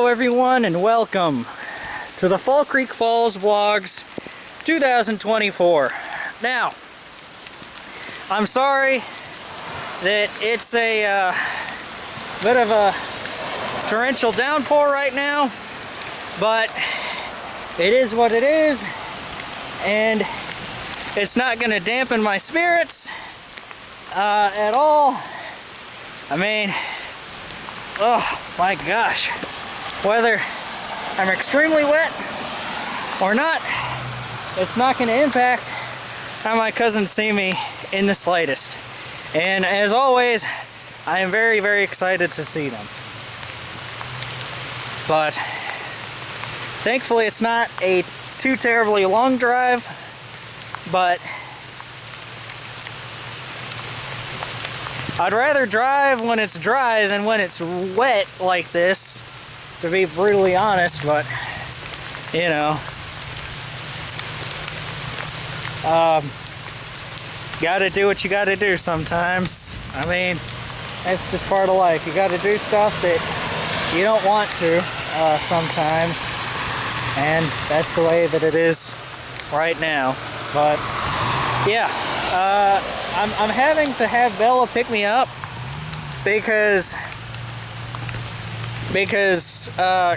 everyone, and welcome to the Fall Creek Falls Vlogs 2024. Now, I'm sorry that it's a bit of a torrential downpour right now, but it is what it is, and it's not going to dampen my spirits at all. I mean, oh my gosh, whether I'm extremely wet or not, it's not going to impact how my cousins see me in the slightest. And as always, I am very, very excited to see them. But thankfully it's not a too terribly long drive, but I'd rather drive when it's dry than when it's wet like this, to be brutally honest, but you know, gotta do what you gotta do sometimes. I mean, it's just part of life. You gotta do stuff that you don't want to sometimes, and that's the way that it is right now. But yeah, I'm having to have Bella pick me up because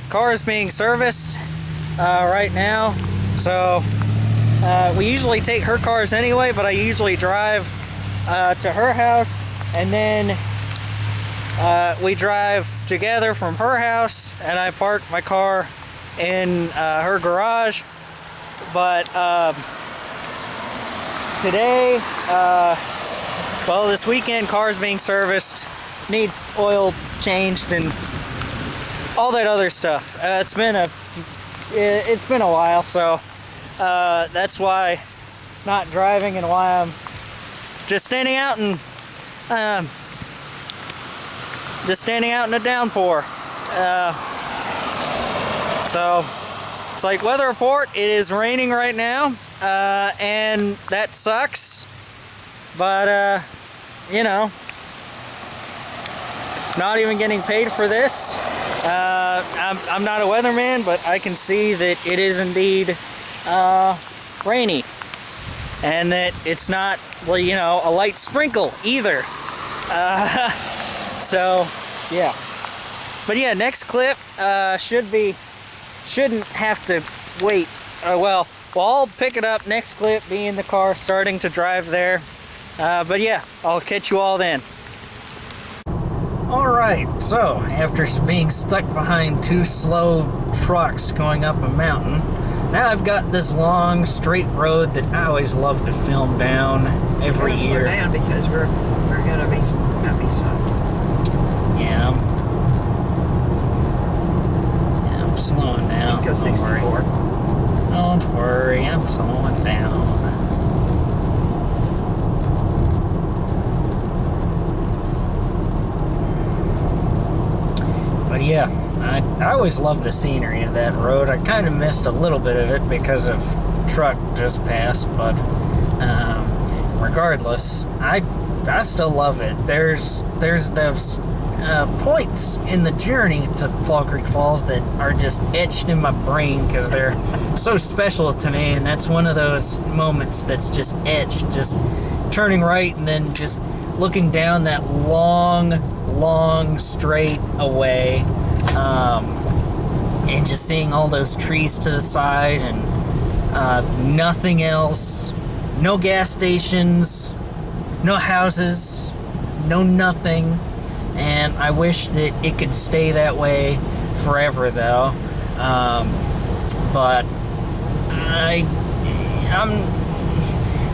car is being serviced right now. So we usually take her cars anyway, but I usually drive to her house, and then we drive together from her house, and I park my car in her garage. But today, well, this weekend, car's being serviced, needs oil changed and all that other stuff. It's been a while, so that's why not driving and why I'm just standing out in a downpour. So it's like weather report. It is raining right now, and that sucks. But you know, not even getting paid for this. I'm not a weatherman, but I can see that it is indeed rainy, and that it's not, well, you know, a light sprinkle either. So yeah, but yeah, next clip shouldn't have to wait. Well, I'll pick it up next clip, be in the car starting to drive there. But yeah, I'll catch you all then. Alright, so after being stuck behind two slow trucks going up a mountain, now I've got this long straight road that I always love to film down every year. Slow down because we're gonna be soaked. Yeah. Yeah, I'm slowing down. Go 64. Don't worry, I'm slowing down. But yeah, I always love the scenery of that road. I kind of missed a little bit of it because of truck just passed, but regardless, I still love it. There's those points in the journey to Fall Creek Falls that are just etched in my brain because they're so special to me, and that's one of those moments that's just etched, just turning right and then just looking down that long straight away, and just seeing all those trees to the side and nothing else, no gas stations, no houses, no nothing. And I wish that it could stay that way forever, though. But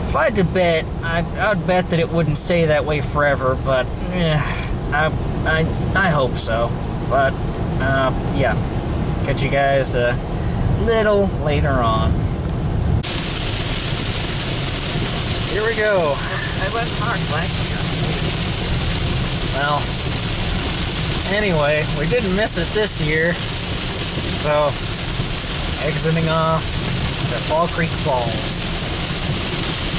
if I had to bet, I would bet that it wouldn't stay that way forever. But I hope so. But yeah, catch you guys a little later on. Here we go. I went hard last year. Well, anyway, we didn't miss it this year, so exiting off to Fall Creek Falls.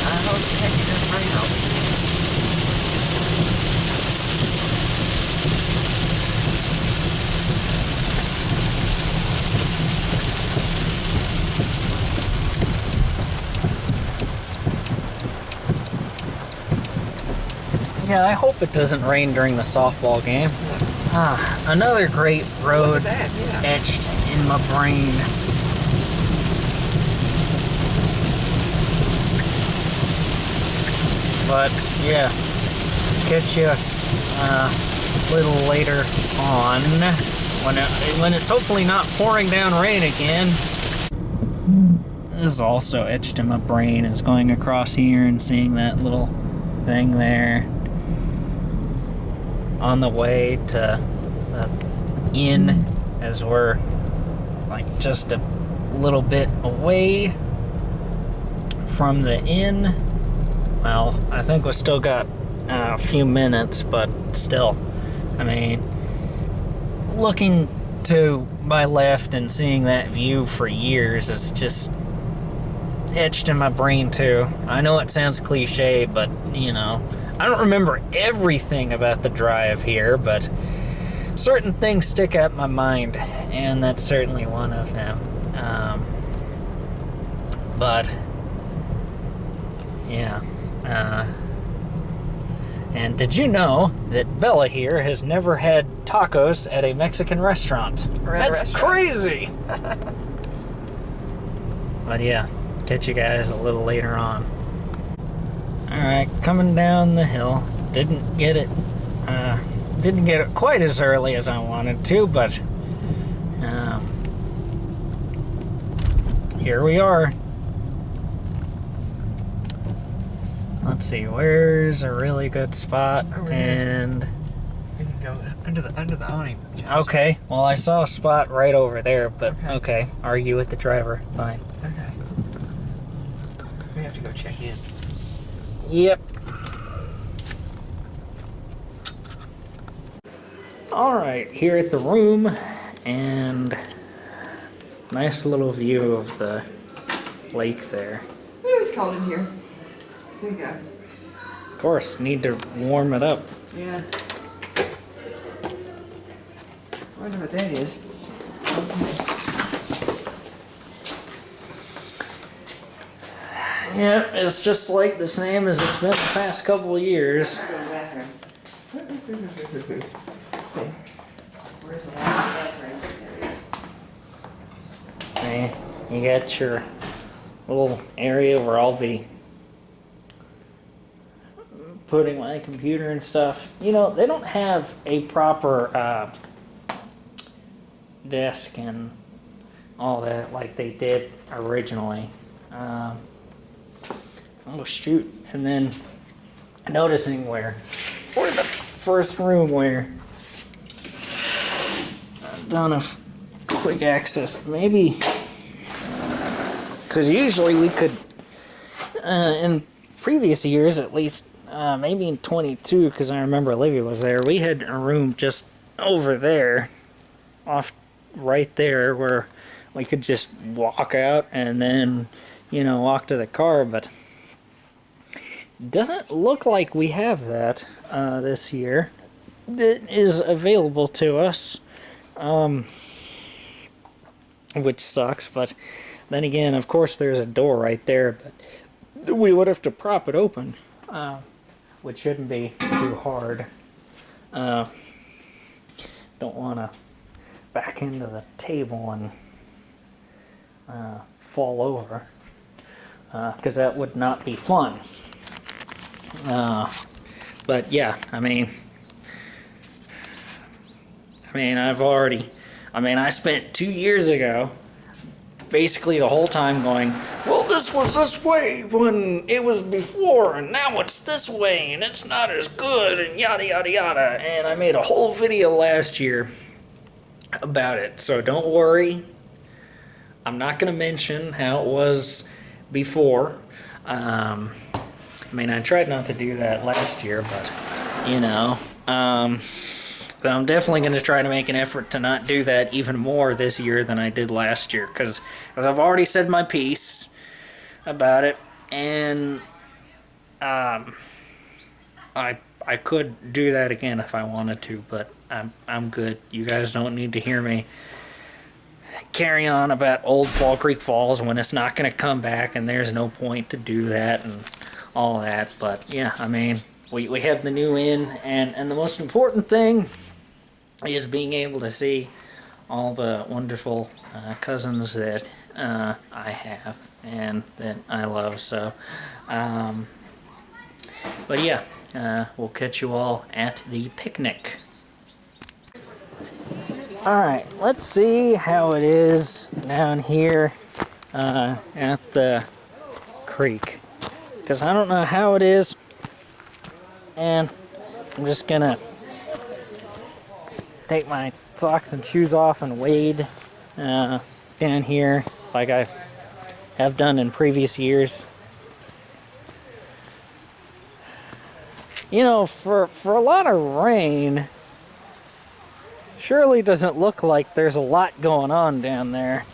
I hope you take it right out. Yeah, I hope it doesn't rain during the softball game. Another great Look road at that, yeah. etched in my brain. But yeah, catch you a little later on when it's hopefully not pouring down rain again. This is also etched in my brain, is going across here and seeing that little thing there on the way to the inn, as we're like just a little bit away from the inn. Well, I think we still got a few minutes, but still, I mean, looking to my left and seeing that view for years is just etched in my brain too. I know it sounds cliche, but you know, I don't remember everything about the drive here, but certain things stick out in my mind, and that's certainly one of them. But yeah. And did you know that Bella here has never had tacos at a Mexican restaurant? Or at a That's restaurant. crazy! But yeah, catch you guys a little later on. Alright, coming down the hill. Didn't get it quite as early as I wanted to, but here we are. Let's see, where's a really good spot? Over there. And We can go under the awning. okay, well I saw a spot right over there, but Okay. okay, argue with the driver. Fine. Okay. We have to go check in. Yep. Alright, here at the room, and nice little view of the lake there. It was cold in here. Here you go. Of course, need to warm it up. Yeah. I wonder what that is. Okay. Yeah, it's just like the same as it's been the past couple of years. Go to the bathroom. Okay. Where's the bathroom? There it is. Okay, you got your little area where I'll be putting my computer and stuff. You know, they don't have a proper desk and all that like they did originally. Oh shoot. And then noticing where the first room where I've done a quick access, maybe, because usually we could, in previous years at least, maybe in 22, because I remember Olivia was there, we had a room just over there, off right there, where we could just walk out and then, you know, walk to the car, but doesn't look like we have that this year. It is available to us, which sucks, but then again, of course, there's a door right there, but we would have to prop it open, which shouldn't be too hard. Don't want to back into the table and fall over, because that would not be fun. But yeah, I spent 2 years ago basically the whole time going, well, this was this way when it was before, and now it's this way, and it's not as good, and yada yada yada. And I made a whole video last year about it, so don't worry. I'm not going to mention how it was before. I tried not to do that last year, but, you know, but I'm definitely going to try to make an effort to not do that even more this year than I did last year, because I've already said my piece about it, and I could do that again if I wanted to, but I'm good. You guys don't need to hear me carry on about old Fall Creek Falls when it's not going to come back, and there's no point to do that and all that. But yeah, we have the new inn, and the most important thing is being able to see all the wonderful cousins that I have and that I love. So, but yeah, we'll catch you all at the picnic. Alright, let's see how it is down here at the creek. Because I don't know how it is, and I'm just gonna take my socks and shoes off and wade down here like I have done in previous years. You know, for a lot of rain, surely doesn't look like there's a lot going on down there.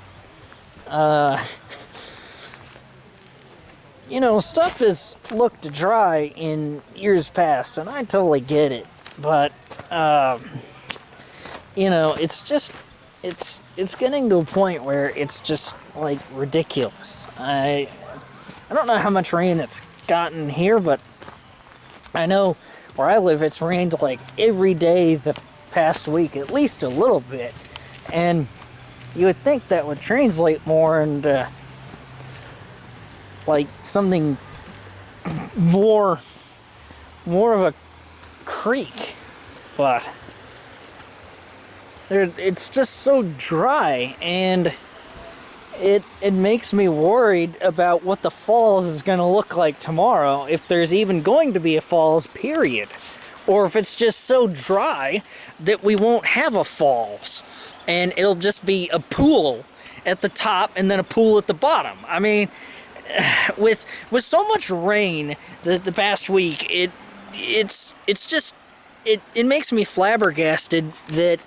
You know, stuff has looked dry in years past, and I totally get it. But, you know, it's just, it's getting to a point where it's just, like, ridiculous. I don't know how much rain it's gotten here, but I know where I live, it's rained, like, every day the past week, at least a little bit. And you would think that would translate more into like something more of a creek, but it's just so dry, and it makes me worried about what the falls is going to look like tomorrow, if there's even going to be a falls, period, or if it's just so dry that we won't have a falls and it'll just be a pool at the top and then a pool at the bottom. I mean, with so much rain the past week, it makes me flabbergasted that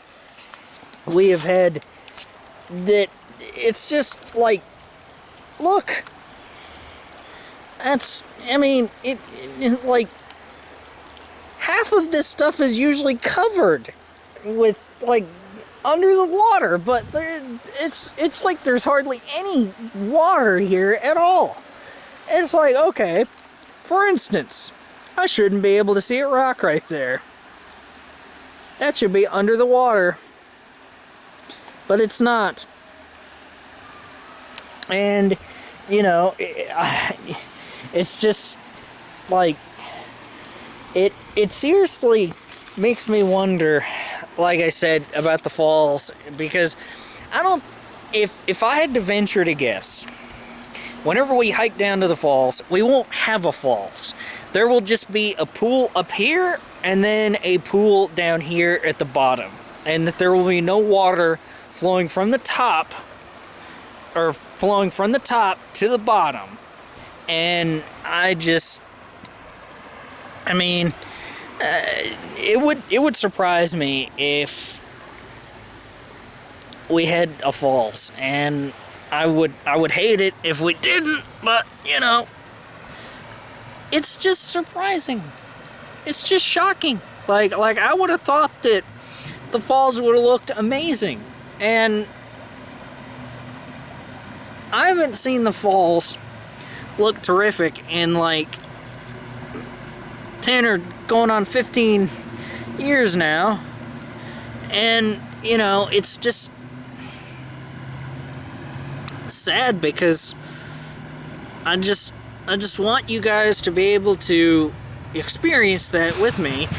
we have had that. It's just like, look, that's, I mean, it like half of this stuff is usually covered with like under the water, but it's like there's hardly any water here at all. And it's like, okay, for instance, I shouldn't be able to see a rock right there. That should be under the water, but it's not. And, you know, it's just like, it seriously makes me wonder, like I said, about the falls, because I don't, if I had to venture to guess, whenever we hike down to the falls, we won't have a falls. There will just be a pool up here and then a pool down here at the bottom, and that there will be no water flowing from the top, or flowing from the top to the bottom. And I mean, it would surprise me if we had a falls, and I would hate it if we didn't, but you know, it's just surprising. It's just shocking. Like I would have thought that the falls would have looked amazing, and I haven't seen the falls look terrific in like 10 or going on 15 years now. And, you know, it's just sad, because I just want you guys to be able to experience that with me.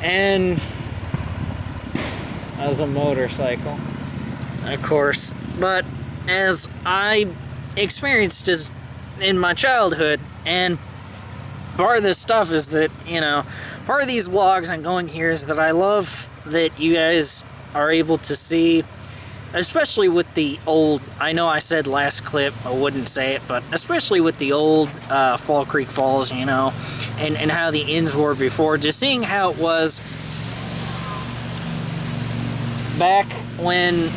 And as a motorcycle, of course, but as I experienced as in my childhood. And part of this stuff is that, you know, part of these vlogs I'm going here is that I love that you guys are able to see, especially with the old, I know I said last clip I wouldn't say it, but especially with the old Fall Creek Falls, you know, and how the inns were before, just seeing how it was back when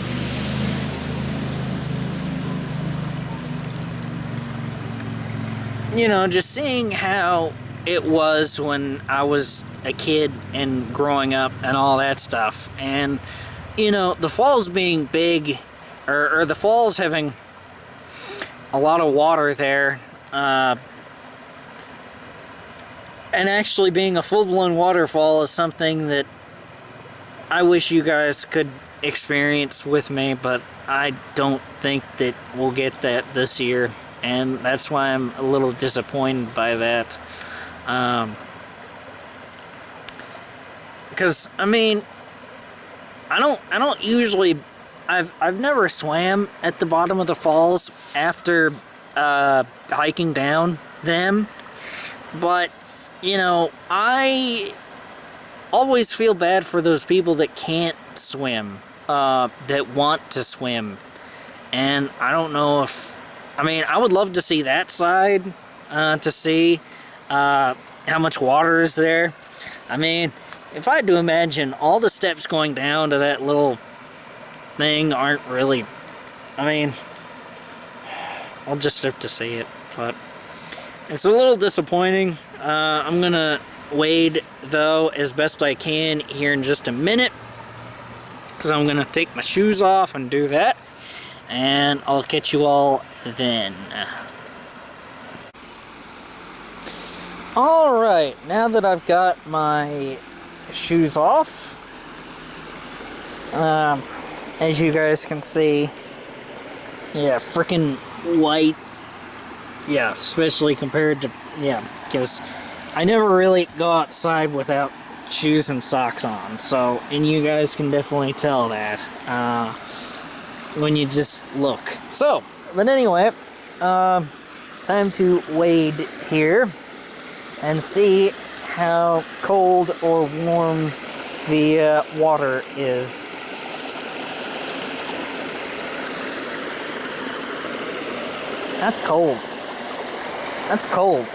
you know, just seeing how it was when I was a kid and growing up and all that stuff. And, you know, the falls being big, or the falls having a lot of water there, And actually being a full-blown waterfall is something that I wish you guys could experience with me, but I don't think that we'll get that this year, and that's why I'm a little disappointed by that. Because I mean, I don't usually, I've never swam at the bottom of the falls after hiking down them, but you know, I always feel bad for those people that can't swim, that want to swim. And I don't know if, I mean, I would love to see that side, to see how much water is there. I mean, if I had to imagine, all the steps going down to that little thing aren't really, I mean, I'll just have to see it, but it's a little disappointing. I'm gonna wade though as best I can here in just a minute, because I'm gonna take my shoes off and do that, and I'll catch you all then. Alright, now that I've got my shoes off, as you guys can see, yeah, freaking white. Yeah, especially compared to, yeah, because I never really go outside without shoes and socks on, so, and you guys can definitely tell that when you just look. So, but anyway, time to wade here and see how cold or warm the water is. That's cold. That's cold.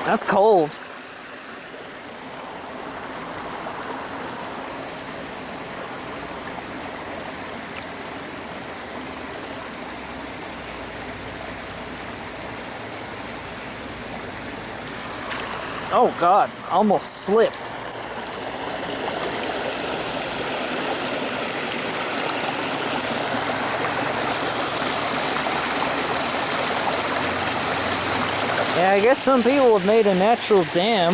That's cold. Oh God, almost slipped. Yeah, I guess some people have made a natural dam.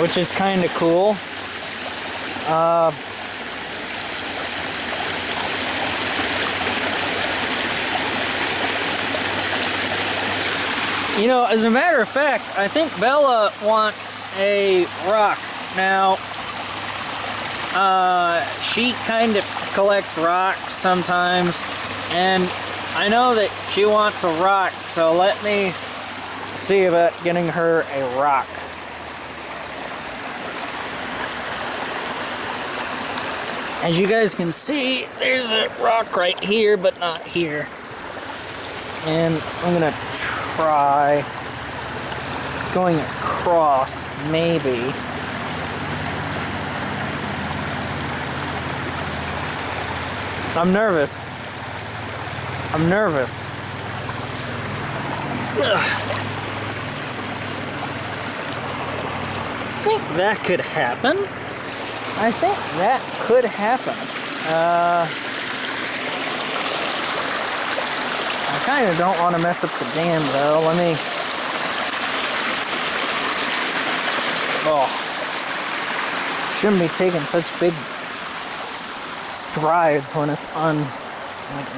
Which is kind of cool. You know, as a matter of fact, I think Bella wants a rock. Now, she kind of collects rocks sometimes, and I know that she wants a rock, so let me see about getting her a rock. As you guys can see, there's a rock right here, but not here. And I'm gonna try going across, maybe. I'm nervous. I'm nervous. Ugh. I think that could happen. I think that could happen. I kind of don't want to mess up the dam though. Let me... Oh. Shouldn't be taking such big strides when it's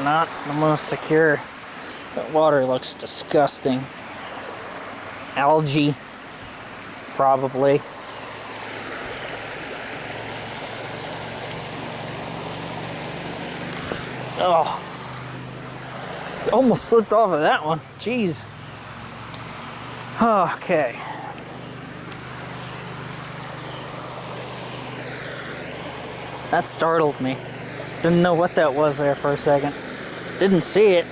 not the most secure. That water looks disgusting. Algae, probably. Oh, almost slipped off of that one. Jeez. Okay. That startled me. Didn't know what that was there for a second. Didn't see it.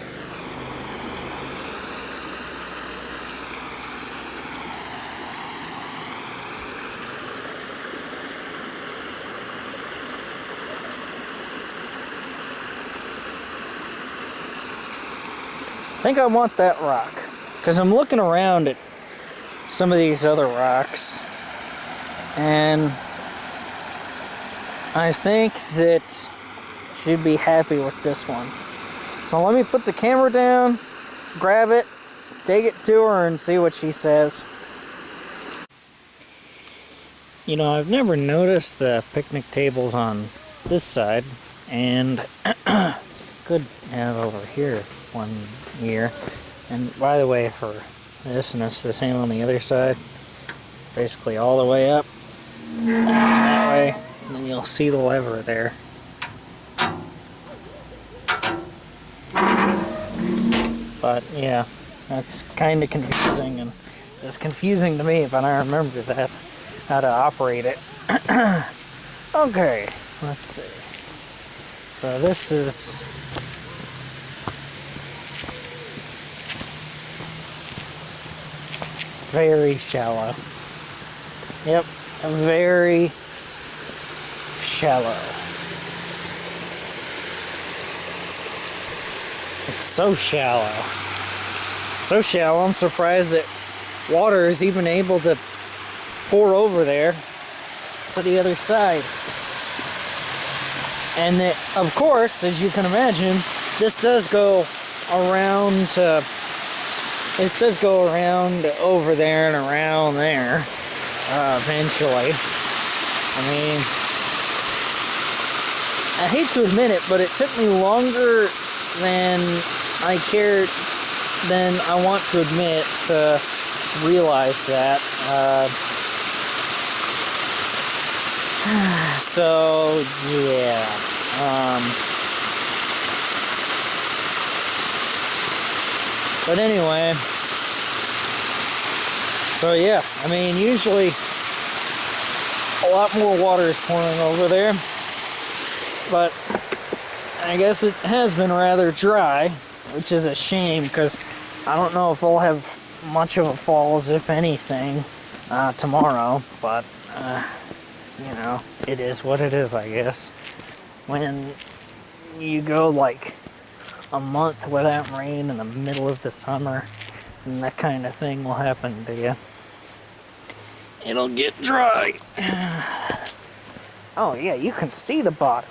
I think I want that rock, because I'm looking around at some of these other rocks, And I think that she'd be happy with this one. So let me put the camera down, grab it, take it to her, and see what she says. You know, I've never noticed the picnic tables on this side, and could have over here one year. And by the way, for this, and it's the same on the other side, basically all the way up that way, and then you'll see the lever there. But yeah, that's kind of confusing, and it's confusing to me, but I remember that, how to operate it. Okay, let's see. So this is very shallow. Yep, very shallow. It's so shallow. So shallow, I'm surprised that water is even able to pour over there to the other side. And that, of course, as you can imagine, this does go around over there and around there eventually. I mean, I hate to admit it, but it took me longer than I want to admit to realize that. So yeah. But anyway, so yeah, I mean, usually a lot more water is pouring over there, but I guess it has been rather dry, which is a shame, because I don't know if we'll have much of a falls, if anything, tomorrow, but you know, it is what it is, I guess. When you go like a month without rain in the middle of the summer, and that kind of thing will happen to you. It'll get dry. Oh yeah, you can see the bottom.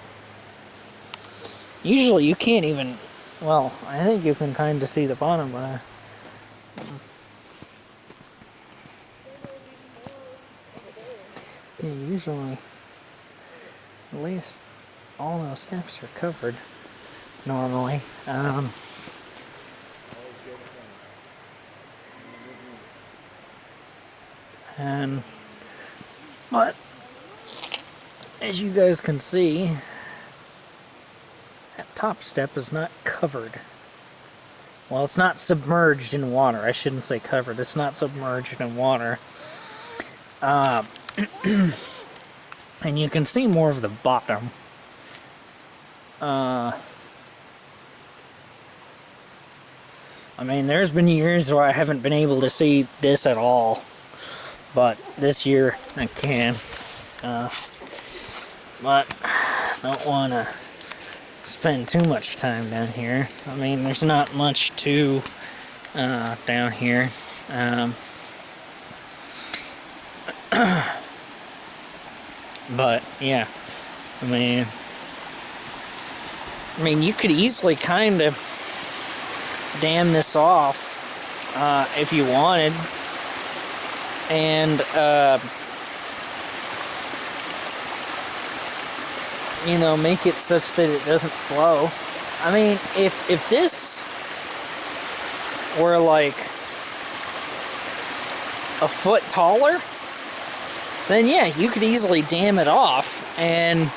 Usually you can't even, well, I think you can kind of see the bottom, but yeah, usually at least all those steps are covered normally. But as you guys can see, that top step is not covered. Well, it's not submerged in water. I shouldn't say covered. It's not submerged in water. And you can see more of the bottom. I mean, there's been years where I haven't been able to see this at all. But this year, I can. But don't want to spend too much time down here. I mean, there's not much to down here. But yeah, I mean, you could easily kind of dam this off if you wanted, and you know, make it such that it doesn't flow. I mean, if this were like a foot taller, then yeah, you could easily dam it off and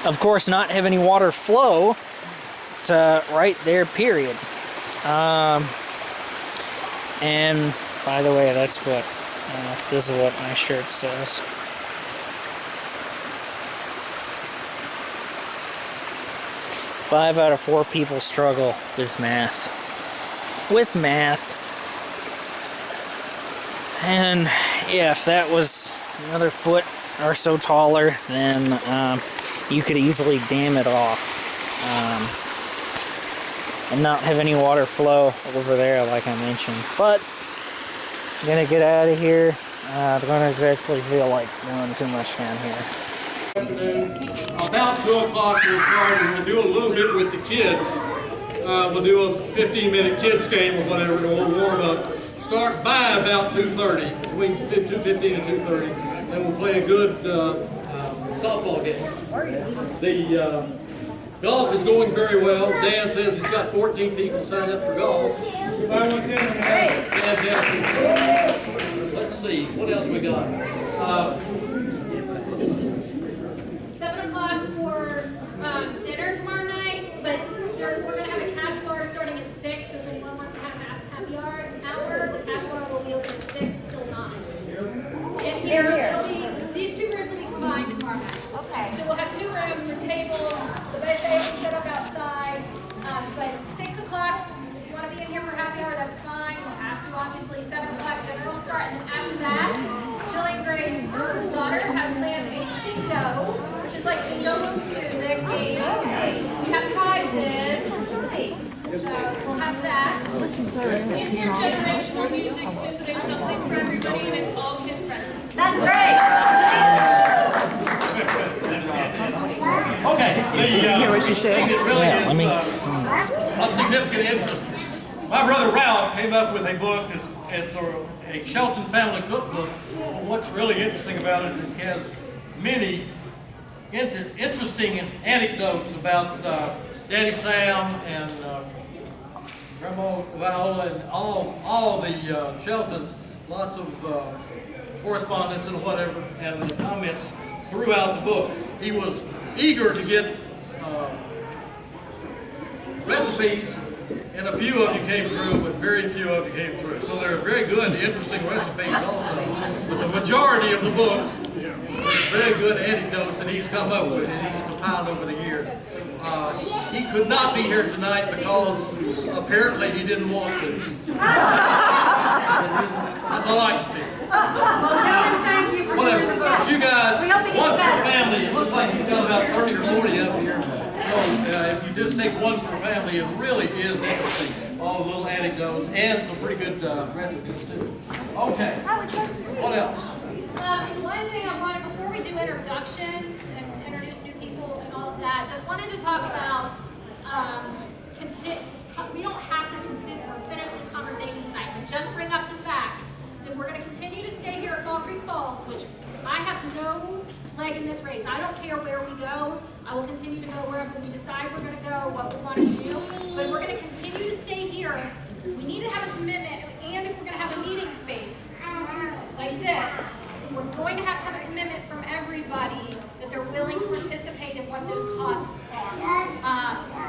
of course not have any water flow to right there, period. And by the way, that's what this is what my shirt says. Five out of 4 people struggle with math. And yeah, if that was another foot or so taller, then you could easily dam it off and not have any water flow over there, like I mentioned. But I'm gonna get out of here. I don't exactly feel like doing too much down here. Afternoon. About 2 o'clock we'll start and we'll do a little bit with the kids. We'll do a 15-minute kids game or whatever, we'll warm up. Start by about 2:30, between 2:15 and 2:30. Then we'll play a good softball game. The golf is going very well. Dan says he's got 14 people signed up for golf. Fantastic. Let's see, what else we got? 7 o'clock for dinner tomorrow night, but we're going to have a cash bar starting at 6, so if anyone wants to have a happy hour, the cash bar will be open at 6 till 9. In here, these 2 rooms will be combined tomorrow night. Okay. So we'll have 2 rooms with tables, the buffet will be set up outside, but 6 o'clock, if you want to be in here for happy hour, that's fine. You'll have to, obviously. 7 o'clock dinner will start, and then after that, Jillian Grace, her daughter, has planned a Cinco, which is like Jingle Bells music game. We have prizes, so we'll have that. Intergenerational music too, so there's something for everybody, and it's all kid friendly. That's great. Okay, the thing that really is of significant interest. My brother Ralph came up with a book. It's a Shelton family cookbook. But what's really interesting about it is it has many interesting anecdotes about Daddy Sam and Grandma Viola and all the Sheltons. Lots of correspondence and whatever, and the comments throughout the book. He was eager to get recipes, and a few of you came through, but very few of you came through. So they're very good, interesting recipes also. But the majority of the book is very good anecdotes that he's come up with and he's compiled over the years. He could not be here tonight because apparently he didn't want to. That's all I can feel. Thank you for Whatever. doing the But book. you guys, We hope it gets one per better. family. It looks like you've got about 30 or 40 up here. So if you just take one per family, it really is interesting. All the little anecdotes and some pretty good recipes too. Okay. What else? One thing I wanted, before we do introductions and introduce new people and all of that, just wanted to talk about, we don't have to finish this conversation tonight, but just bring up the fact that we're going to continue to stay here at Fall Creek Falls, which I have no leg in this race. I don't care where we go. I will continue to go wherever we decide we're going to go, what we want to do, but we're going to continue to stay here. We need to have a commitment, and if we're going to have a meeting space like this, we're going to have a commitment from everybody that they're willing to participate in what those costs are.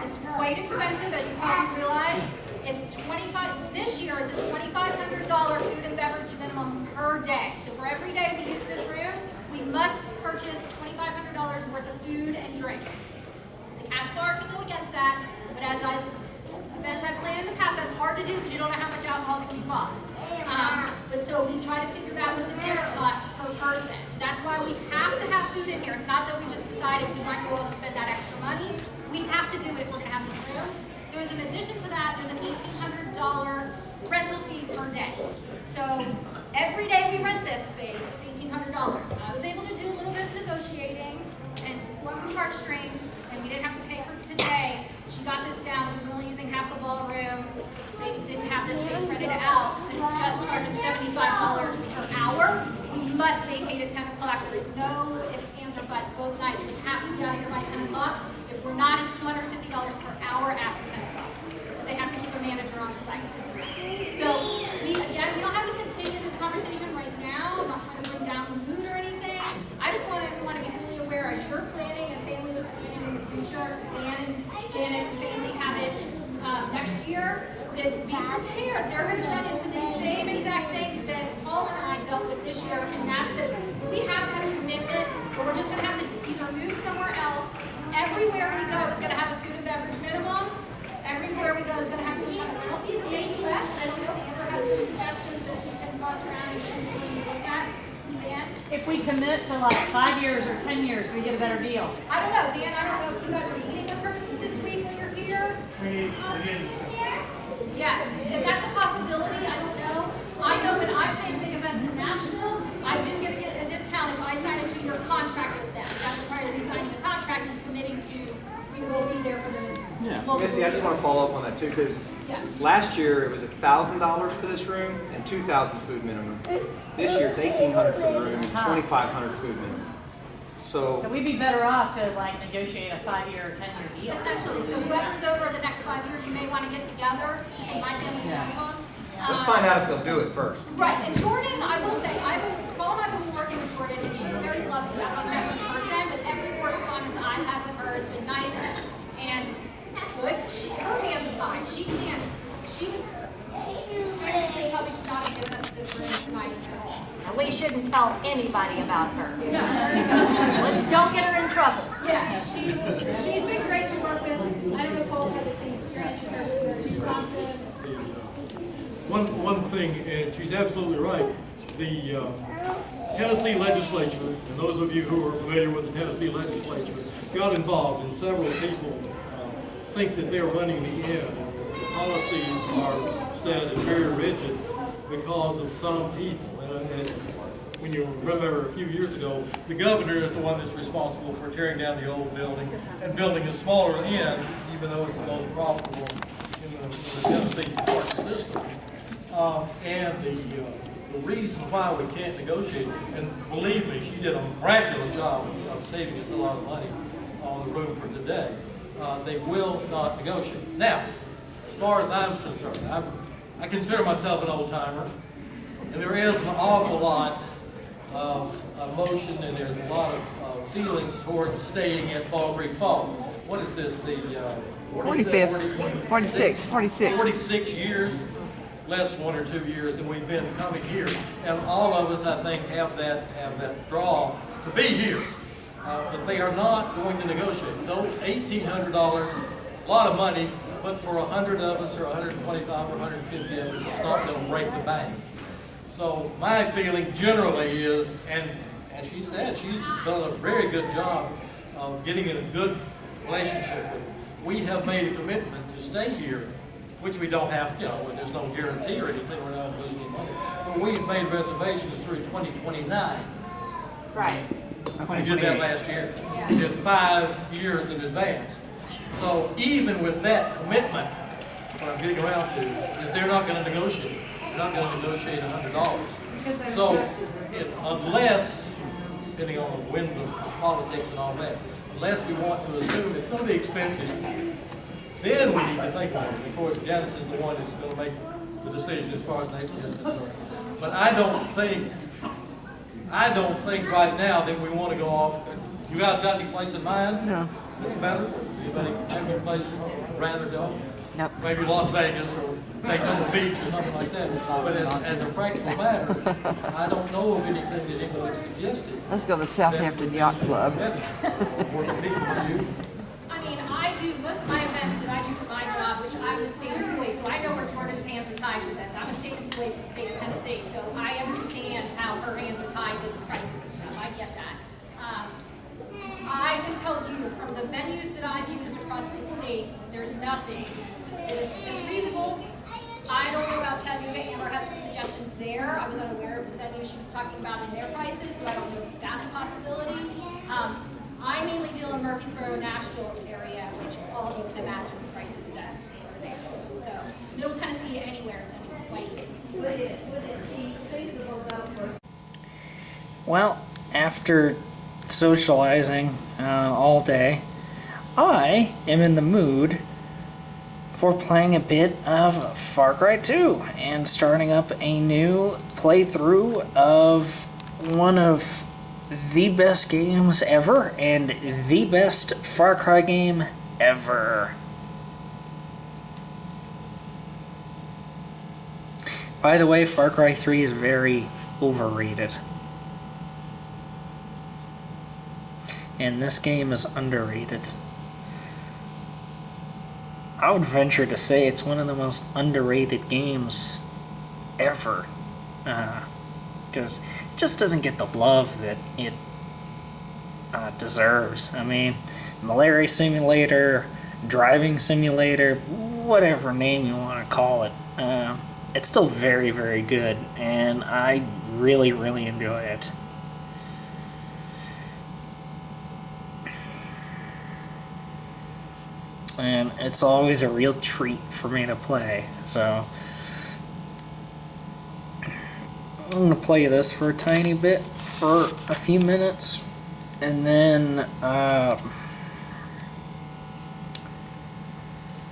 It's quite expensive, as you probably realize. It's this year it's a $2,500 food and beverage minimum per day. So for every day we use this room, we must purchase $2,500 worth of food and drinks. The cash bar can go against that, but as I've planned in the past, that's hard to do because you don't know how much alcohol is going to be bought. But so we try to figure that with the dinner cost per person. So that's why we have to have food in here. It's not that we just decided we want you all to spend that extra money. We have to do it if we're going to have this room. There's an addition to that, there's an $1,800 rental fee per day. So every day we rent this space, it's $1,800. I was able to do a little bit of negotiating and pull on some heartstrings, and we didn't have to pay for today. She got this down because we're only using half the ballroom. They didn't have this space rented out, so just charge us $75 per hour. We must vacate at 10 o'clock. There is no ifs, ands, or buts both nights. We have to be out of here by 10 o'clock. If we're not, it's $250 per hour after 10 o'clock. Because they have to keep a manager on site. So, we don't have to continue this conversation right now. I'm not trying to bring down the mood or anything. I just want everyone to be fully aware as you're planning and families are planning in the future. So Dan and Janice and family have it next year. That be prepared. They're going to run into the same exact things that Paul and I dealt with this year, and that's that we have to have a commitment, or we're just going to have to either move somewhere else. Everywhere we go is going to have a food and beverage minimum. Everywhere we go is going to have some kind of rental fees and maybe less. I don't know. Amber has some suggestions that we can toss around and she's willing to look at. Suzanne? If we commit to like 5 years or 10 years, we get a better deal. I don't know, Dan. I don't know if you guys are meeting with her this week when you're here. We need to discuss that. Yeah, if that's a possibility, I don't know. I know when I played big events in Nashville, we will be there for those multiple Missy, I just want to years. follow up on that too, because Yeah. last year it was $1,000 for this room and 2,000 food minimum. This year it's 1,800 for the room and 2,500 food minimum. So So we'd be better off to like negotiate a 5-year or 10-year deal. Potentially, so whoever's over the next 5 years, you may want to get together, and my family's one of them. let's find out if they'll do it first. Right, and Jordan, I will say, Paul and I have been working with Jordan, and she's very lovely. I've met her in person, but every correspondence I've had with her has been nice and good. Her hands are tied. She can't, she was, technically probably should not have given us this room tonight at all. And we shouldn't tell anybody about her. Let's don't get her in trouble. Yeah, she's been great to work with. I don't know if Paul's had the same experience with her, she's responsive. One thing, and she's absolutely right, the Tennessee legislature, and those of you who are familiar with the Tennessee legislature, got involved, and several people think that they're running the end. The policies are set and very rigid because of some people. And when you remember a few years ago, the governor is the one that's responsible for tearing down the old building and building a smaller end, even though it's the most profitable in the Tennessee park system. And the reason why we can't negotiate, and believe me, she did a miraculous job of saving us a lot of money on the room for today. They will not negotiate. Now, as far as I'm concerned, I consider myself an old timer, and there is an awful lot of emotion and there's a lot of feelings towards staying at Fall Creek Falls. What is this, the 45th, 46, 46. 46 years, less 1 or 2 years that we've been coming here. And all of us, I think, have that draw to be here. But they are not going to negotiate. So $1,800, a lot of money, but for 100 of us or 125 or 150 of us, it's not going to break the bank. So my feeling generally is, and as she said, she's done a very good job of getting in a good relationship with them. We have made a commitment to stay here, which we don't have, there's no guarantee or anything, we're not losing any money. But we've made reservations through 2029. Right. We did that last year. We did 5 years in advance. So even with that commitment, what I'm getting around to is they're not going to negotiate. They're not going to negotiate $100. So unless, depending on the winds of politics and all that, unless we want to assume it's going to be expensive, then we need to think about it. Of course, Janice is the one who's going to make the decision as far as next year is concerned. But I don't think right now that we want to go off. You guys got any place in mind? No. That's better? Anybody have any place you'd rather go? Nope. Maybe Las Vegas or Daytona Beach or something like that. But as a practical matter, I don't know of anything that anybody suggested. Let's go to the Southampton Yacht Club. Work with people for you. I mean, I do most of my events that I do for my job, which I'm a state employee, so I know where Jordan's hands are tied with this. I'm a state employee for the state of Tennessee, so I understand how her hands are tied with the prices and stuff. I get that. I can tell you from the venues that I've used across the state, there's nothing that is reasonable. I don't know about Chattanooga. Amber had some suggestions there. I was unaware of the venue she was talking about in their prices, so I don't know if that's a possibility. I mainly deal in Murfreesboro, Nashville area, which all you can imagine the prices that are there. So Middle Tennessee, anywhere is going to be quite pricey. Well, after socializing all day, I am in the mood for playing a bit of Far Cry 2 and starting up a new playthrough of one of the best games ever and the best Far Cry game ever. By the way, Far Cry 3 is very overrated. And this game is underrated. I would venture to say it's one of the most underrated games ever. Because it just doesn't get the love that it deserves. I mean, malaria simulator, driving simulator, whatever name you want to call it. It's still very, very good, and I really, really enjoy it. and it's always a real treat for me to play. So I'm gonna play this for a tiny bit, for a few minutes, and then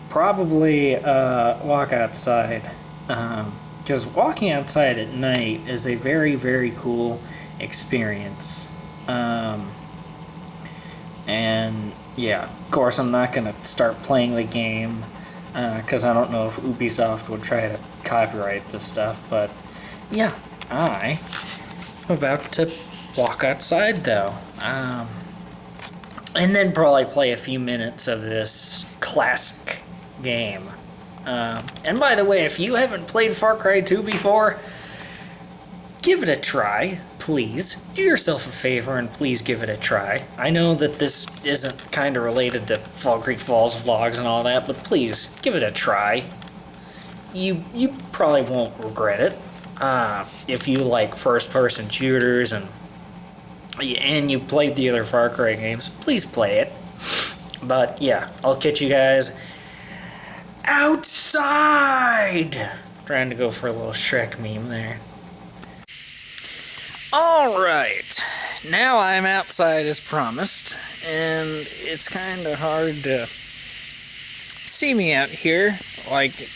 probably walk outside, because walking outside at night is a very, very cool experience. And yeah, of course I'm not gonna start playing the game because I don't know if Ubisoft would try to copyright this stuff, but yeah, I'm about to walk outside though, and then probably play a few minutes of this classic game. And by the way, if you haven't played Far Cry 2 before, give it a try, please. Do yourself a favor and please give it a try. I know that this isn't kind of related to Fall Creek Falls vlogs and all that, but please, give it a try. You probably won't regret it. If you like first-person shooters and you played the other Far Cry games, please play it. But yeah, I'll catch you guys outside! Trying to go for a little Shrek meme there. Alright, now I'm outside as promised, and it's kind of hard to see me out here, like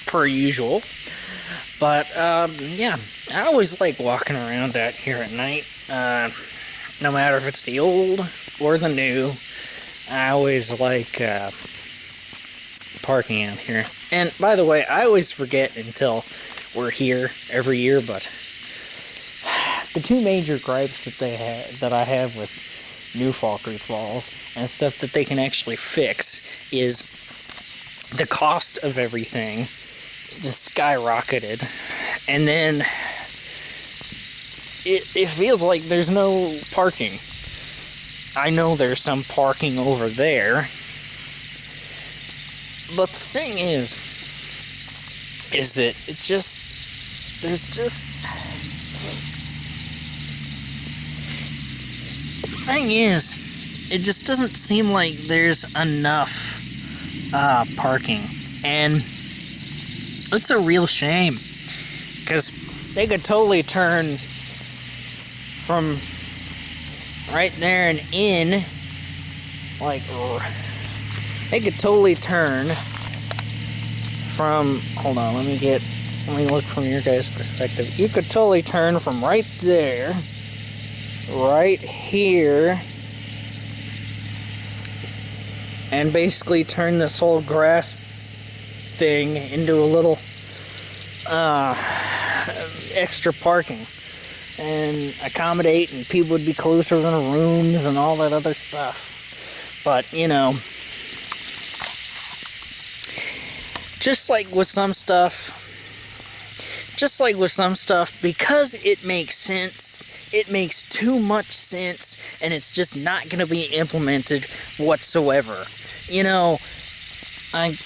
per usual. But, yeah, I always like walking around out here at night, no matter if it's the old or the new. I always like parking out here. And by the way, I always forget until we're here every year, but the two major gripes that I have with new Fall Creek Falls and stuff that they can actually fix is the cost of everything just skyrocketed, and then it feels like there's no parking. I know there's some parking over there, but the thing is that the thing is, it just doesn't seem like there's enough parking, and it's a real shame, because they could totally turn from right there and in, like, they could totally turn from, hold on, let me look from your guys' perspective. You could totally turn from right there, right here, and basically turn this whole grass thing into a little extra parking and accommodate, and people would be closer in the rooms and all that other stuff. But you know, just like with some stuff, because it makes sense, it makes too much sense, and it's just not going to be implemented whatsoever. You know, I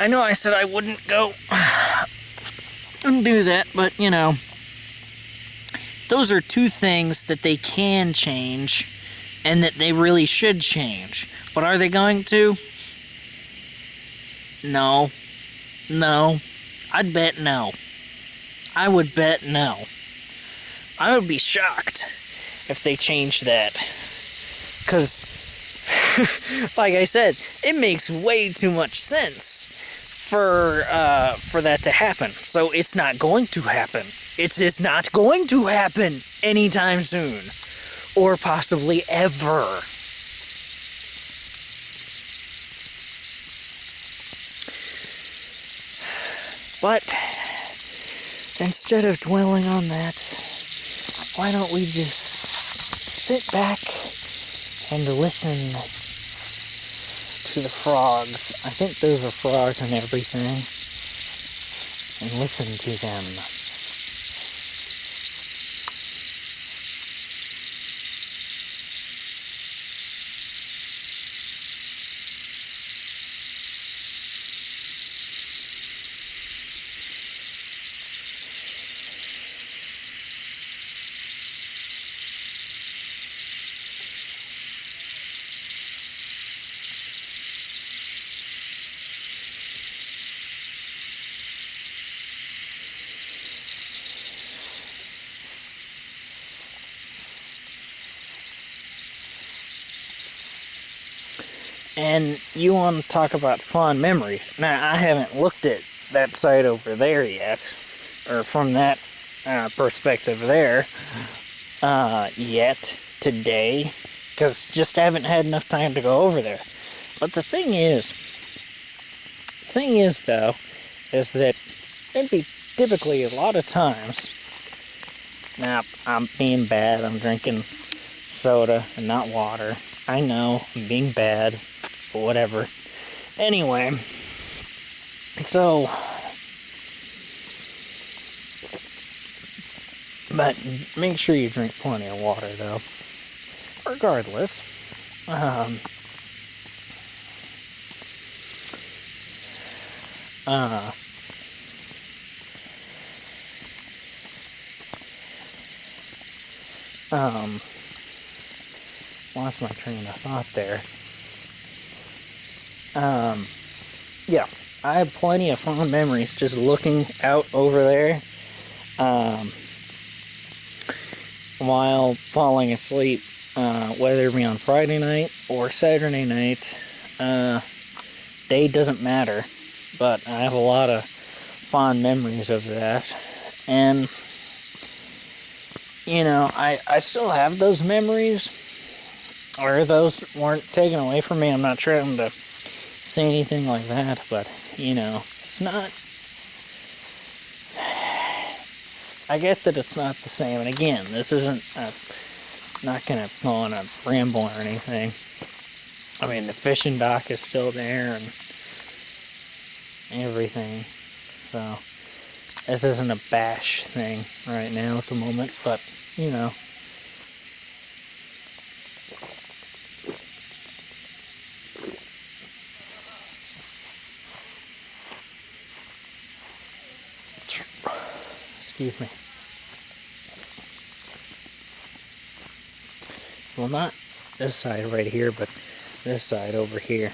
know I said I wouldn't go and do that, but you know, those are two things that they can change and that they really should change. But are they going to? No. I'd bet no. I would bet no. I would be shocked if they changed that. Because, like I said, it makes way too much sense for that to happen. So it's not going to happen. It's not going to happen anytime soon. Or possibly ever. But instead of dwelling on that, why don't we just sit back and listen to the frogs? I think those are frogs and everything. And listen to them. And you want to talk about fond memories. Now, I haven't looked at that site over there yet, or from that perspective there yet today, because just haven't had enough time to go over there. But the thing is though, is that it'd be typically a lot of times. Now, I'm being bad. I'm drinking soda and not water. I know, I'm being bad, but whatever. Anyway, so, but make sure you drink plenty of water, though. Regardless, lost my train of thought there. Yeah, I have plenty of fond memories just looking out over there, while falling asleep, whether it be on Friday night or Saturday night. Day doesn't matter, but I have a lot of fond memories of that. And, you know, I still have those memories, or those weren't taken away from me. I'm not trying to say anything like that, but, you know, it's not... I get that it's not the same, and again, this isn't... not gonna go on a ramble or anything. I mean, the fishing dock is still there, and everything, so... This isn't a bash thing right now at the moment, but, you know... Excuse me. Well, not this side right here, but this side over here.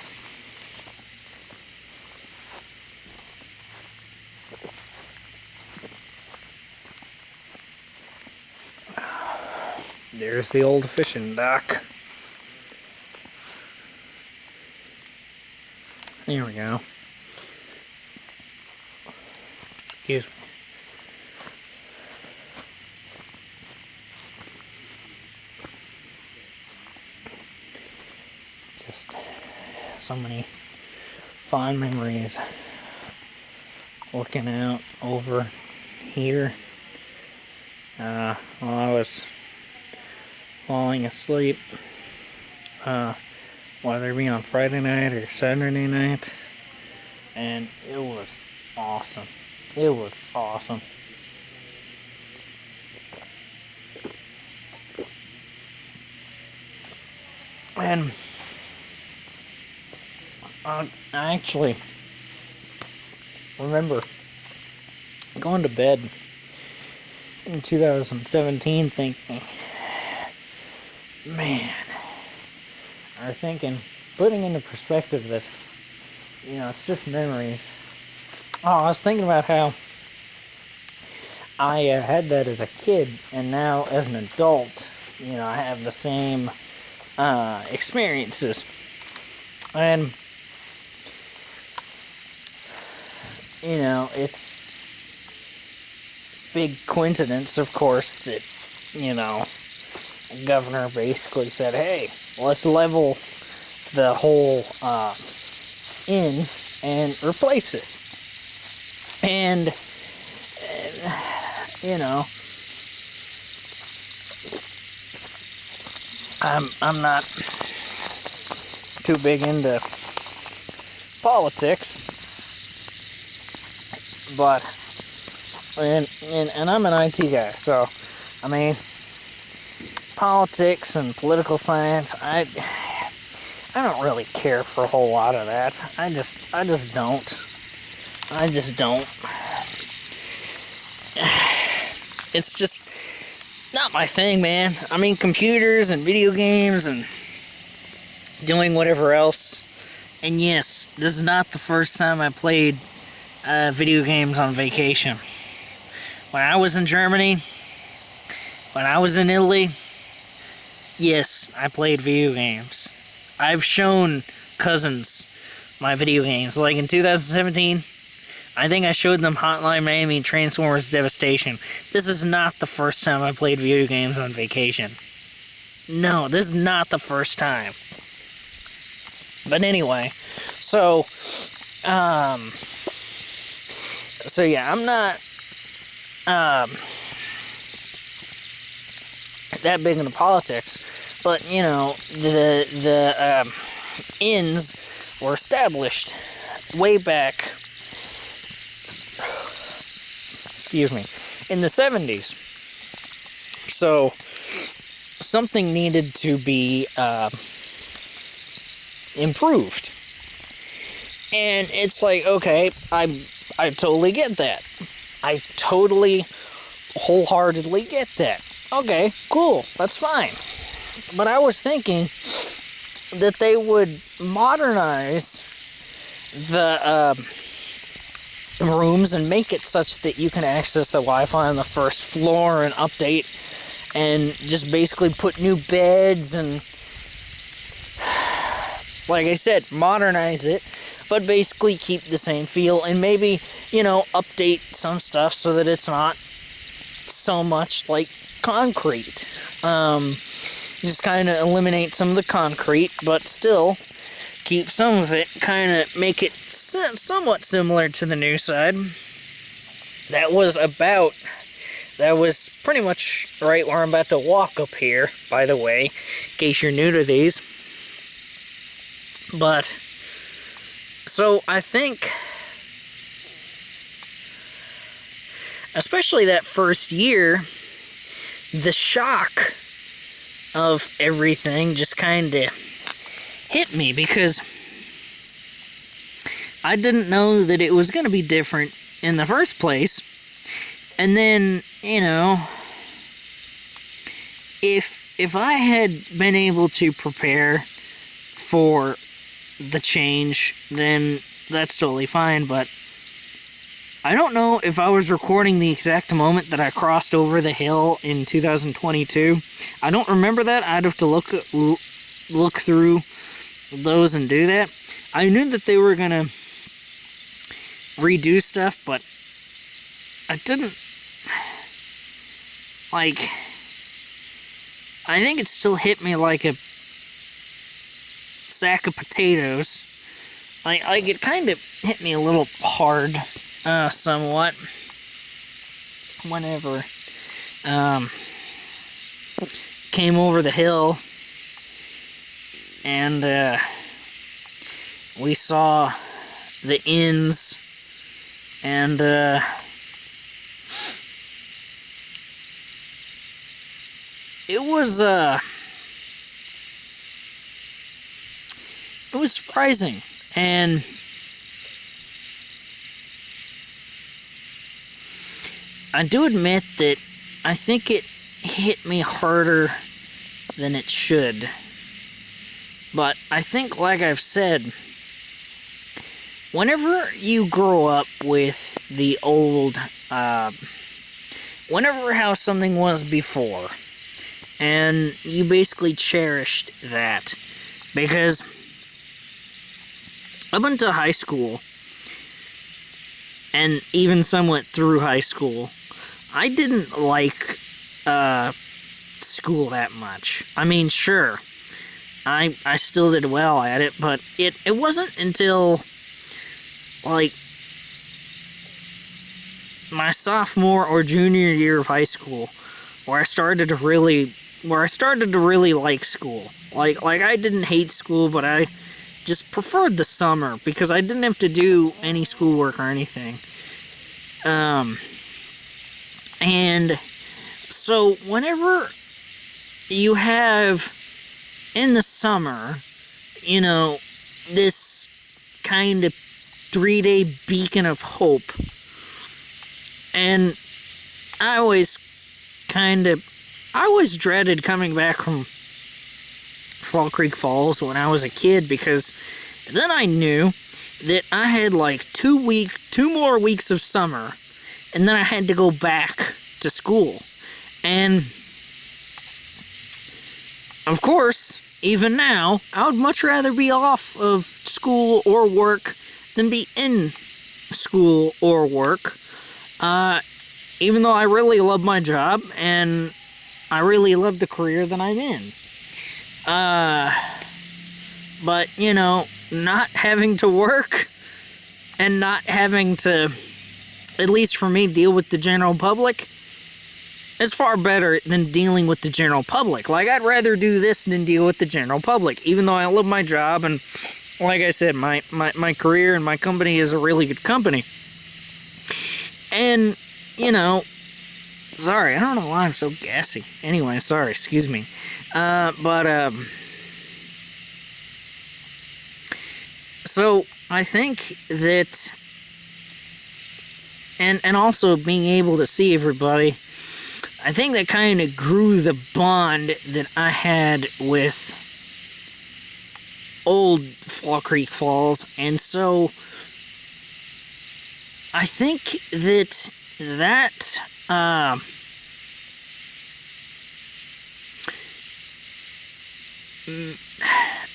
There's the old fishing dock. There we go. Excuse me. Just so many fond memories looking out over here while I was falling asleep, whether it be on Friday night or Saturday night, and it was awesome. It was awesome. And I actually remember going to bed in 2017 thinking, man, or thinking, putting into perspective that, you know, it's just memories. Oh, I was thinking about how I had that as a kid, and now as an adult, you know, I have the same experiences. And, you know, it's big coincidence, of course, that, you know, the governor basically said, hey, let's level the whole inn and replace it. And, you know, I'm not too big into politics, but and I'm an IT guy, so I mean, politics and political science, I don't really care for a whole lot of that. I just don't. I just don't. It's just not my thing, man. I mean, computers and video games and doing whatever else. And yes, this is not the first time I played video games on vacation. When I was in Germany, when I was in Italy, yes, I played video games. I've shown cousins my video games. Like in 2017, I think I showed them Hotline Miami and Transformers Devastation. This is not the first time I played video games on vacation. No, this is not the first time. But anyway, so yeah, I'm not that big into politics, but you know, the inns were established way back, excuse me, in the 70s. So something needed to be improved. And it's like, okay, I totally get that. I totally wholeheartedly get that. Okay, cool, that's fine. But I was thinking that they would modernize the rooms and make it such that you can access the Wi-Fi on the first floor and update and just basically put new beds and, like I said, modernize it, but basically keep the same feel and maybe, you know, update some stuff so that it's not so much like concrete. Just kind of eliminate some of the concrete, but still keep some of it, kind of make it somewhat similar to the new side. That was pretty much right where I'm about to walk up here, by the way, in case you're new to these. But, so I think, especially that first year, the shock of everything just kind of hit me because I didn't know that it was going to be different in the first place. And then, you know, if I had been able to prepare for the change, then that's totally fine, but I don't know if I was recording the exact moment that I crossed over the hill in 2022. I don't remember that. I'd have to look through those and do that. I knew that they were gonna redo stuff, but I didn't, like, I think it still hit me like a sack of potatoes. Like it kind of hit me a little hard, somewhat, whenever came over the hill and we saw the inns and it was surprising. And I do admit that I think it hit me harder than it should. But I think, like I've said, whenever you grow up with the old, whenever how something was before, and you basically cherished that, because up until high school, and even somewhat through high school, I didn't like school that much. I mean, sure, I still did well at it, but it wasn't until, like, my sophomore or junior year of high school where I started to really like school. Like I didn't hate school, but I just preferred the summer because I didn't have to do any schoolwork or anything. And so whenever you have in the summer, you know, this kind of 3-day beacon of hope, and I always dreaded coming back from Fall Creek Falls when I was a kid, because then I knew that I had like 2 more weeks of summer, and then I had to go back to school. And of course, even now, I would much rather be off of school or work than be in school or work. Even though I really love my job and I really love the career that I'm in. But, you know, not having to work and not having to, at least for me, deal with the general public is far better than dealing with the general public. Like, I'd rather do this than deal with the general public, even though I love my job, and like I said, my career and my company is a really good company. And, you know, sorry, I don't know why I'm so gassy. Anyway, sorry, excuse me. So, I think that, and also being able to see everybody, I think that kind of grew the bond that I had with old Fall Creek Falls, and so I think that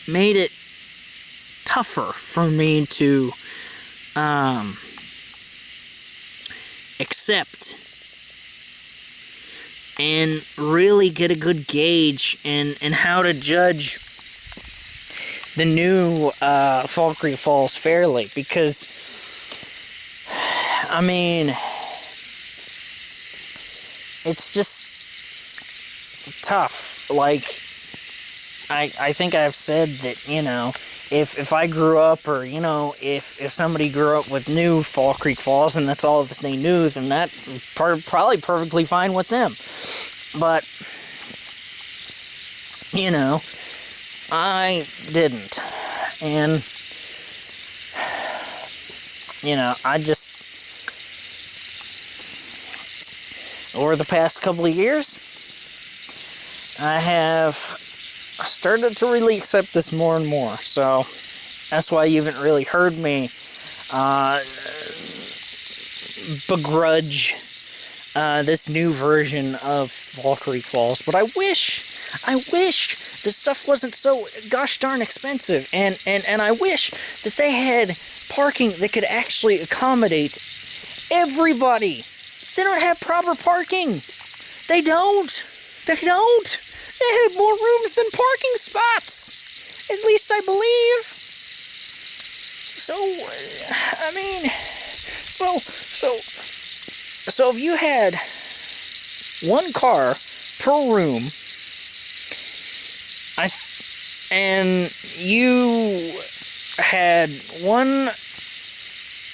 made it tougher for me to accept and really get a good gauge in how to judge the new Fall Creek Falls fairly, because I mean, it's just tough. Like, I think I've said that, you know, if I grew up, or, you know, if somebody grew up with new Fall Creek Falls and that's all that they knew, then that probably perfectly fine with them. But, you know, I didn't. And, you know, I just, over the past couple of years, I have started to really accept this more and more. So that's why you haven't really heard me begrudge this new version of Fall Creek Falls. But I wish this stuff wasn't so gosh darn expensive, and I wish that they had parking that could actually accommodate everybody. They don't have proper parking. They don't. They have more rooms than parking spots. At least I believe. So, I mean, so if you had one car per room, and you had one,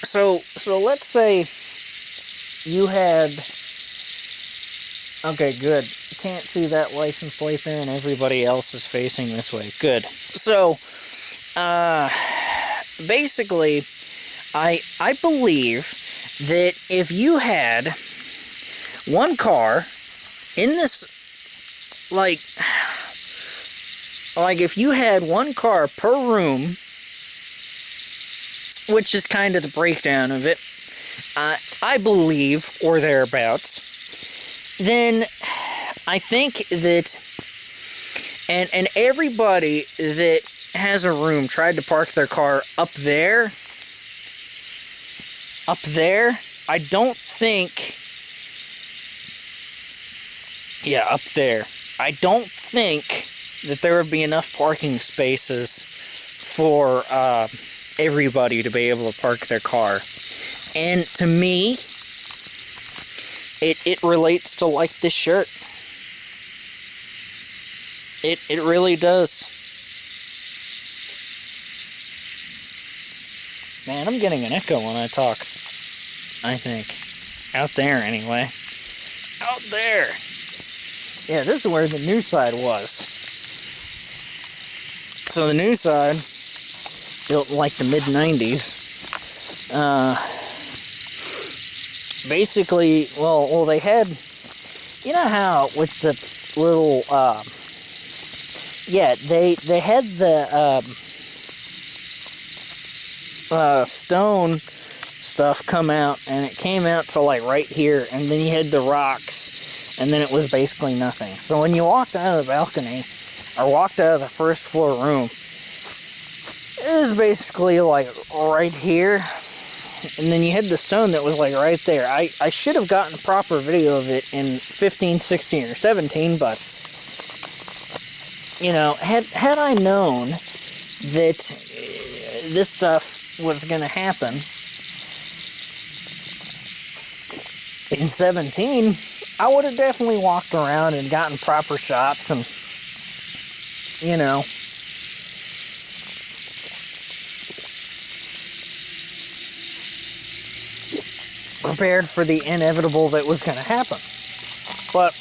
so let's say you had, okay, good. Can't see that license plate there, and everybody else is facing this way. Good. So, basically, I believe that if you had one car in this, like if you had one car per room, which is kind of the breakdown of it, I believe, or thereabouts, then I think that, and everybody that has a room tried to park their car up there, I don't think, yeah, up there, I don't think that there would be enough parking spaces for everybody to be able to park their car. And to me, it relates to, like, this shirt. It really does. Man, I'm getting an echo when I talk. I think. Out there, anyway. Out there! Yeah, this is where the new side was. So the new side, built in like the mid-90s, basically, well, they had, you know how with the little, yeah, they had the, stone stuff come out, and it came out to like right here, and then you had the rocks, and then it was basically nothing. So when you walked out of the balcony, I walked out of the first floor room. It was basically like right here. And then you had the stone that was like right there. I should have gotten a proper video of it in 15, 16, or 17, but you know, had I known that this stuff was going to happen in 17, I would have definitely walked around and gotten proper shots and, you know, prepared for the inevitable that was going to happen. But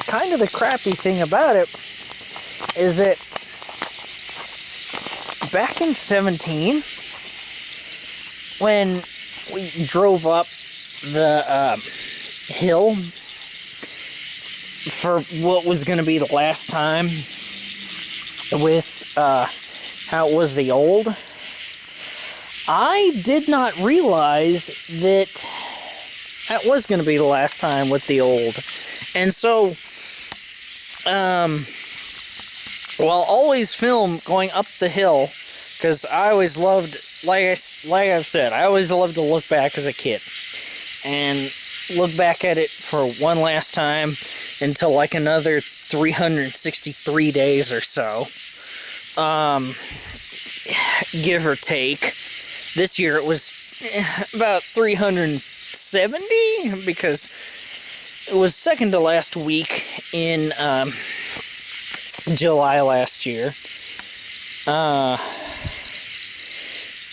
kind of the crappy thing about it is that back in 17, when we drove up the hill for what was going to be the last time with how it was the old, I did not realize that that was going to be the last time with the old. And so, well, I'll always film going up the hill, because I always loved, like I've said, I always loved to look back as a kid. And look back at it for one last time until like another 363 days or so. Give or take. This year it was about 370, because it was second to last week in July last year.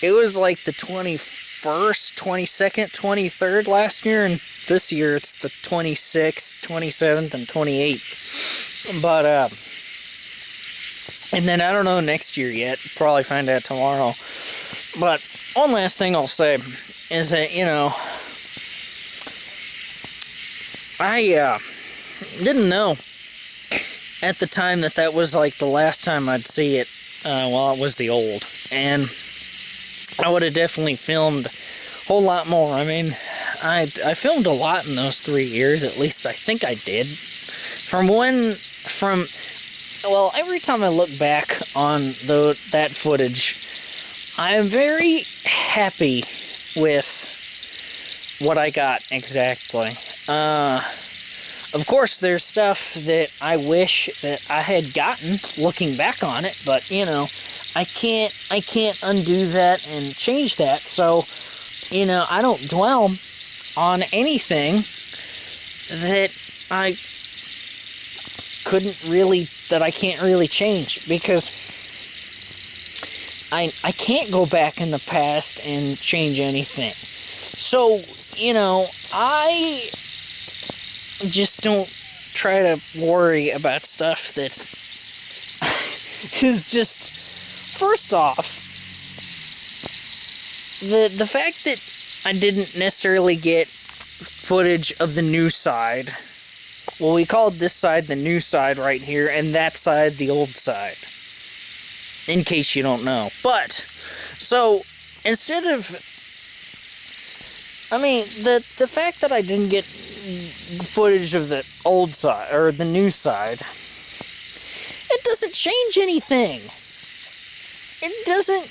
It was like the 21st, 22nd, 23rd last year, and this year it's the 26th, 27th, and 28th. But, and then I don't know next year yet. Probably find out tomorrow. But one last thing I'll say is that, you know, I didn't know at the time that was like the last time I'd see it while it was the old. And I would have definitely filmed a whole lot more. I mean, I filmed a lot in those 3 years, at least I think I did. Well, every time I look back on that footage, I'm very happy with what I got exactly. Of course, there's stuff that I wish that I had gotten looking back on it, but you know, I can't undo that and change that. So, you know, I don't dwell on anything that I can't really change, because I can't go back in the past and change anything. So, you know, I just don't try to worry about stuff that is just, first off, the fact that I didn't necessarily get footage of the new side. Well, we called this side the new side right here, and that side the old side, in case you don't know. But, so, instead of, I mean, the fact that I didn't get footage of the old side, or the new side, it doesn't change anything. It doesn't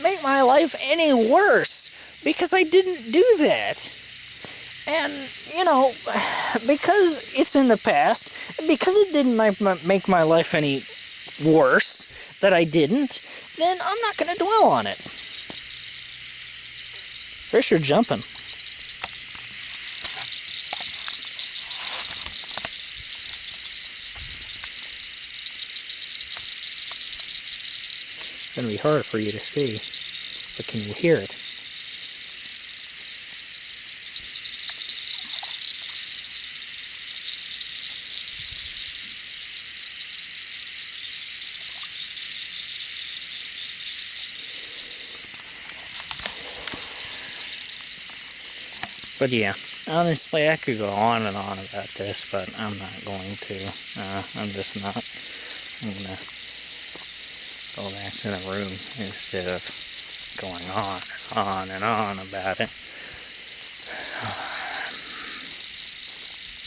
make my life any worse, because I didn't do that. And, you know, because it's in the past, because it didn't make my life any worse that I didn't, then I'm not going to dwell on it. Fish are jumping. It's going to be hard for you to see, but can you hear it? But yeah, honestly, I could go on and on about this, but I'm not going to. I'm just not. I'm gonna go back to the room instead of going on and on about it.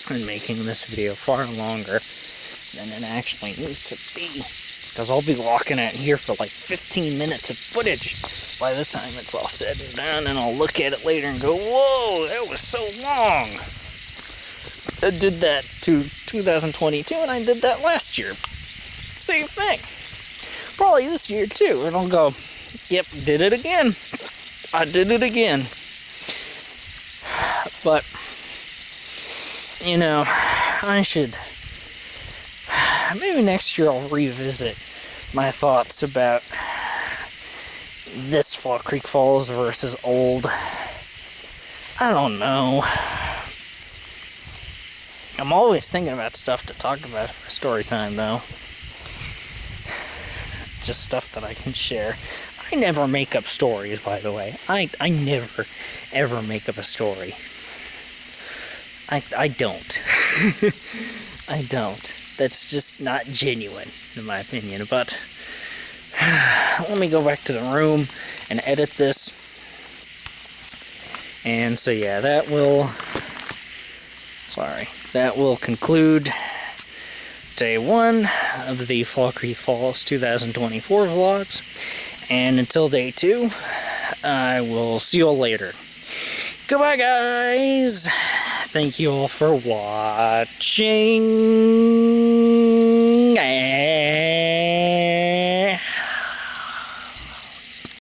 and making this video far longer than it actually needs to be. Because I'll be walking out here for like 15 minutes of footage by the time it's all said and done, and I'll look at it later and go, whoa, that was so long. I did that to 2022, and I did that last year. Same thing. Probably this year too, and I'll go, yep, did it again. I did it again. But, you know, I should... Maybe next year I'll revisit my thoughts about this Fall Creek Falls versus old. I don't know. I'm always thinking about stuff to talk about for story time, though. Just stuff that I can share. I never make up stories, by the way. I never, ever make up a story. I don't. I don't. That's just not genuine, in my opinion. But let me go back to the room and edit this. And so yeah, that will conclude day 1 of the Fall Creek Falls 2024 vlogs. And until day 2, I will see you all later. Goodbye, guys! Thank you all for watching.